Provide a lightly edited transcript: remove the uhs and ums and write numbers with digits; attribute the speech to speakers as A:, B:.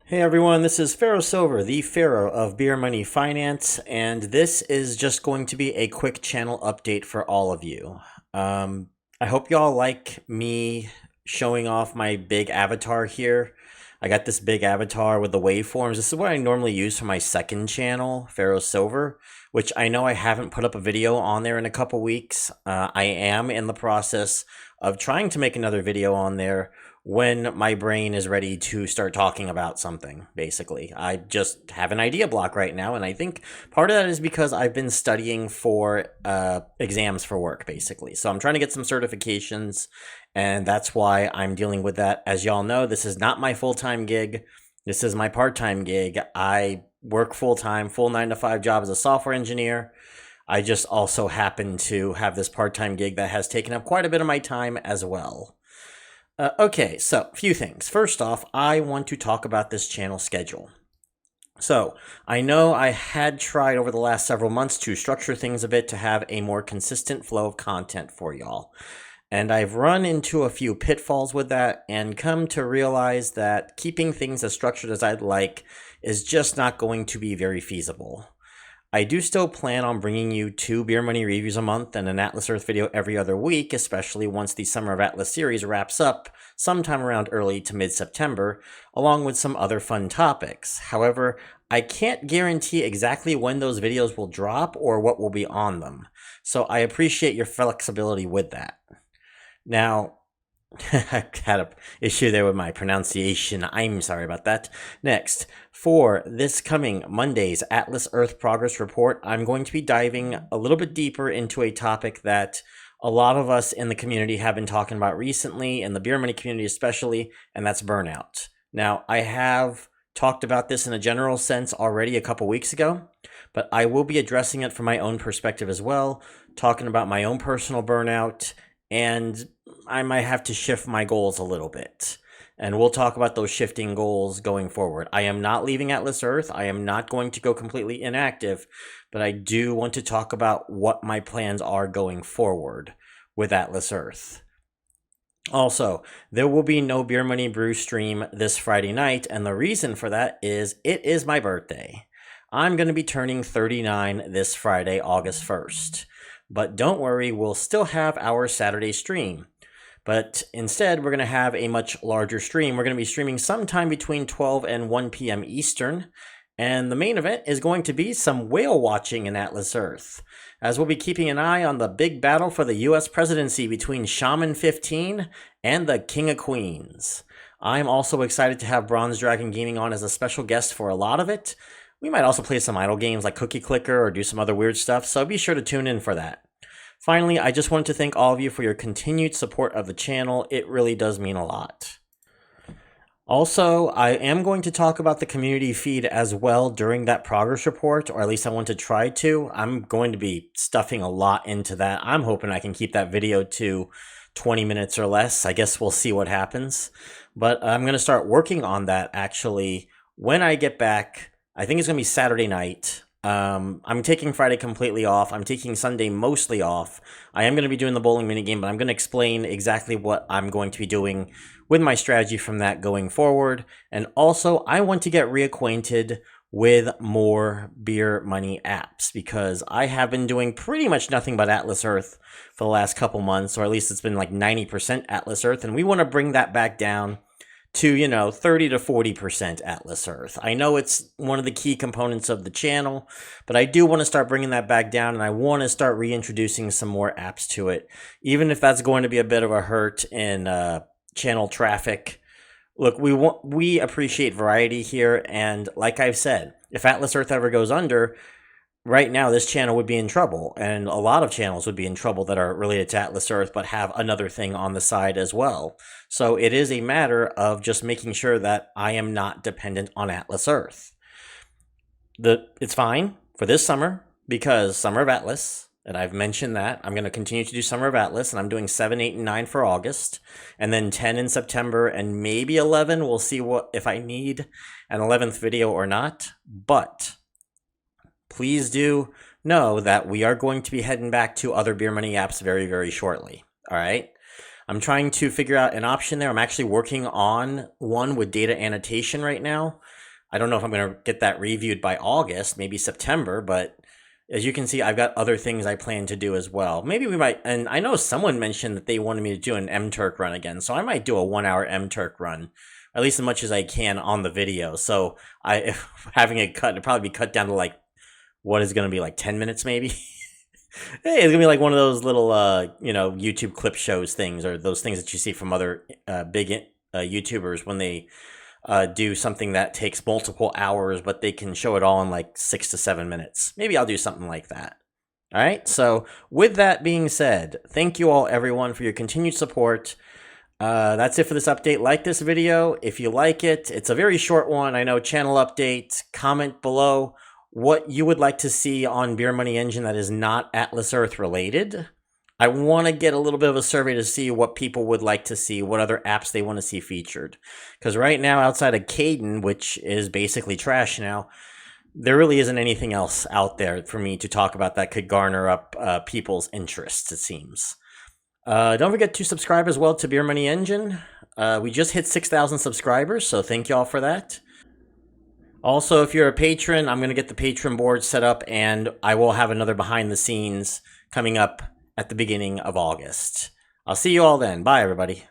A: Hey everyone, this is Pharaoh Silver, the Pharaoh of Beer Money Finance, and this is just going to be a quick channel update for all of you. I hope y'all like me showing off my big avatar here. I got this big avatar with the waveforms. This is what I normally use for my second channel, Pharaoh Silver, which I know I haven't put up a video on there in a couple weeks. I am in the process of trying to make another video on there when my brain is ready to start talking about something, basically. I just have an idea block right now, and I think part of that is because I've been studying for exams for work, basically. So I'm trying to get some certifications, and that's why I'm dealing with that. As y'all know, this is not my full-time gig. This is my part-time gig. I work full-time, full 9-to-5 job as a software engineer. I just also happen to have this part-time gig that has taken up quite a bit of my time as well. Okay, so a few things. First off, I want to talk about this channel schedule. So I know I had tried over the last several months to structure things a bit to have a more consistent flow of content for y'all. And I've run into a few pitfalls with that and come to realize that keeping things as structured as I'd like is just not going to be very feasible. I do still plan on bringing you 2 Beer Money reviews a month and an Atlas Earth video every other week, especially once the Summer of Atlas series wraps up sometime around early to mid-September, along with some other fun topics. However, I can't guarantee exactly when those videos will drop or what will be on them, so I appreciate your flexibility with that. Now, I had an issue there with my pronunciation. I'm sorry about that. Next, for this coming Monday's Atlas Earth Progress Report, I'm going to be diving a little bit deeper into a topic that a lot of us in the community have been talking about recently, in the beer money community especially, and that's burnout. Now, I have talked about this in a general sense already a couple weeks ago, but I will be addressing it from my own perspective as well, talking about my own personal burnout, and I might have to shift my goals a little bit. And we'll talk about those shifting goals going forward. I am not leaving Atlas Earth. I am not going to go completely inactive, but I do want to talk about what my plans are going forward with Atlas Earth. Also, there will be no Beer Money Brew stream this Friday night, and the reason for that is it is my birthday. I'm going to be turning 39 this Friday, August 1st. But don't worry, we'll still have our Saturday stream. But instead, we're going to have a much larger stream. We're going to be streaming sometime between 12 and 1 p.m. Eastern. And the main event is going to be some whale watching in Atlas Earth, as we'll be keeping an eye on the big battle for the U.S. presidency between Shamen15 and the King of Queens. I'm also excited to have Bronze Dragon Gaming on as a special guest for a lot of it. We might also play some idle games like Cookie Clicker or do some other weird stuff, so be sure to tune in for that. Finally, I just wanted to thank all of you for your continued support of the channel. It really does mean a lot. Also, I am going to talk about the community feed as well during that progress report, or at least I want to try to. I'm going to be stuffing a lot into that. I'm hoping I can keep that video to 20 minutes or less. I guess we'll see what happens. But I'm going to start working on that actually when I get back. I think it's going to be Saturday night. I'm taking Friday completely off. I'm taking Sunday mostly off. I am going to be doing the bowling minigame, but I'm going to explain exactly what I'm going to be doing with my strategy from that going forward. And also, I want to get reacquainted with more beer money apps because I have been doing pretty much nothing but Atlas Earth for the last couple months, or at least it's been like 90% Atlas Earth, and we want to bring that back down to, 30 to 40% Atlas Earth. I know it's one of the key components of the channel, but I do want to start bringing that back down, and I want to start reintroducing some more apps to it, even if that's going to be a bit of a hurt in channel traffic. Look, we appreciate variety here, and like I've said, if Atlas Earth ever goes under, right now this channel would be in trouble, and a lot of channels would be in trouble that are related to Atlas Earth but have another thing on the side as well. So it is a matter of just making sure that I am not dependent on Atlas Earth. It's fine for this summer because Summer of Atlas, and I've mentioned that I'm going to continue to do Summer of Atlas, and I'm doing 7, 8, and 9 for August, and then 10 in September, and maybe 11. We'll see if I need an 11th video or not, but please do know that we are going to be heading back to other beer money apps very, very shortly. All right. I'm trying to figure out an option there. I'm actually working on one with data annotation right now. I don't know if I'm going to get that reviewed by August, maybe September, but as you can see, I've got other things I plan to do as well. Maybe we might, and I know someone mentioned that they wanted me to do an MTurk run again, so I might do a 1 hour MTurk run, at least as much as I can on the video. So having it cut, it'd probably be cut down to like, what is going to be like 10 minutes maybe? Hey, it's gonna be like one of those little, YouTube clip shows things, or those things that you see from other big YouTubers when they do something that takes multiple hours, but they can show it all in like 6 to 7 minutes. Maybe I'll do something like that. All right. So, with that being said, thank you all, everyone, for your continued support. That's it for this update. Like this video if you like it. It's a very short one. I know, channel update. Comment below what you would like to see on Beer Money Engine that is not Atlas Earth related. I want to get a little bit of a survey to see what people would like to see, what other apps they want to see featured. Because right now, outside of Caden, which is basically trash now, there really isn't anything else out there for me to talk about that could garner up people's interests, it seems. Don't forget to subscribe as well to Beer Money Engine. We just hit 6,000 subscribers, so thank you all for that. Also, if you're a patron, I'm going to get the patron board set up, and I will have another behind the scenes coming up at the beginning of August. I'll see you all then. Bye, everybody.